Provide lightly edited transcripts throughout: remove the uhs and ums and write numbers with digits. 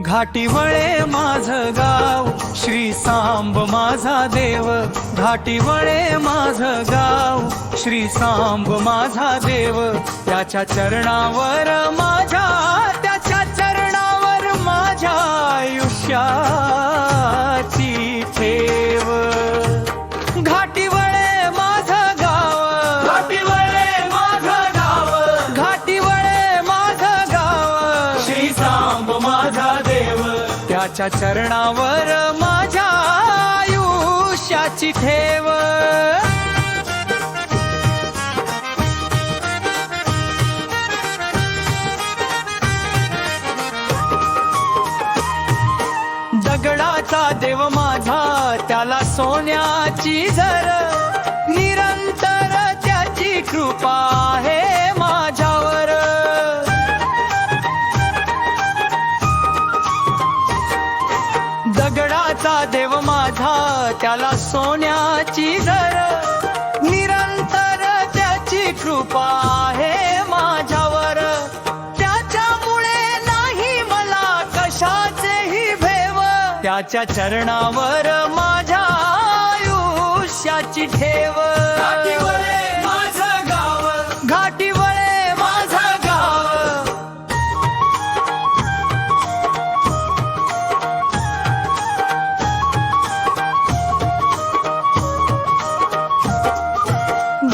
घाटी वळे माझं गाव, श्री सांब माझा देव. घाटी वळे माझं गाव, श्री सांब माझा देव. त्याच्या चरणावर माझ्या, त्याच्या चरणावर माझ्या आयुष्याची ठेव. घाटी वळे माझं गाव, घाटी वळे माझं गाव, घाटी वळे माझं गाव, श्री सांब माझा देव. त्याच्या चरणावर माझ्या आयुष्याची ठेव. दगडाचा देव माझा, त्याला सोन्याची झर. निरंतर त्याची कृपा आहे माझ्यावर. दगडाचा देव माझा, त्याला सोन्याची झर. निरंतर त्याची कृपा आहे माझ्यावर. त्याच्यामुळे नाही मला कशाचेही भेव. त्याच्या चरणावर माझ्या आयुष्याची ठेव. घाटी वळे माझं गाव, घाटी वळे माझं गाव.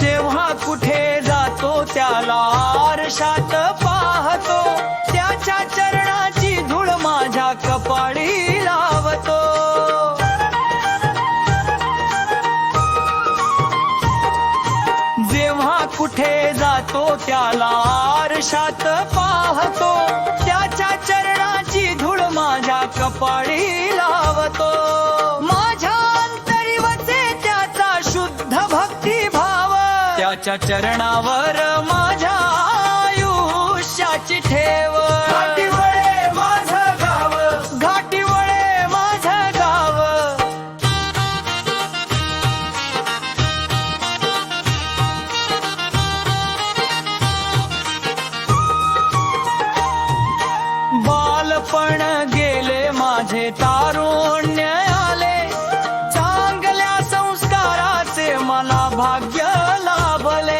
जेव्हा कुठे जातो त्याला आरशात पाहतो. त्याच्या चरणाची धूळ माझ्या कपाळी लावतो. जेव्हा कुठे जातो त्याला आरशात पाहतो. त्याच्या चरणाची धूळ माझ्या कपाळी लावतो. माझ्या अंतरी वसे त्याचा शुद्ध भक्तिभाव. त्याच्या चरणावर माझ्या आयुष्याची ठेव. घाटी वळे माझं गाव, घाटी वळे माझं गाव. बालपण गेले माझे, तारुण्य आले. चांगल्या संस्काराचे मला भाग्य लाभले.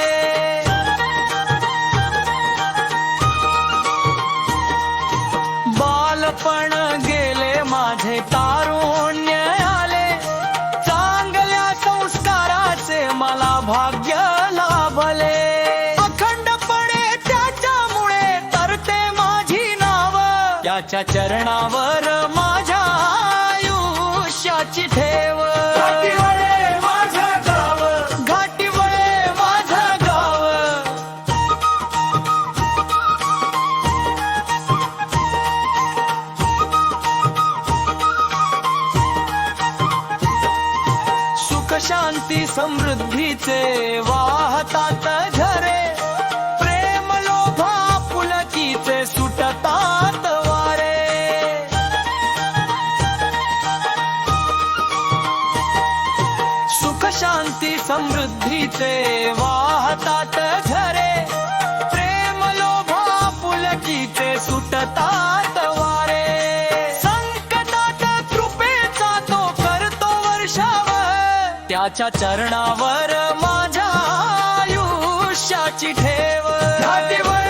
बालपण गेले माझे, तारुण्य आले. चांगल्या संस्काराचे मला भाग्य लाभले. अखंडपणे त्याच्यामुळे तरते माझी नाव. त्याच्या चरणावर माझ्या आयुष्याची ठेव. घाटी वळे माझं गाव, घाटी वळे माझं गाव. सुख शांती समृद्धीचे वाहतात झरे. प्रेम लोभा पुलकीचे सुटतात वारे. सुख शांती समृद्धीचे वाहतात झरे. प्रेम लोभा पुलकीचे सुटतात वारे. संकटात कृपेचा तो करतो वर्षाव. त्याच्या चरणावर माझ्या आयुष्याची ठेव. घाटी वळे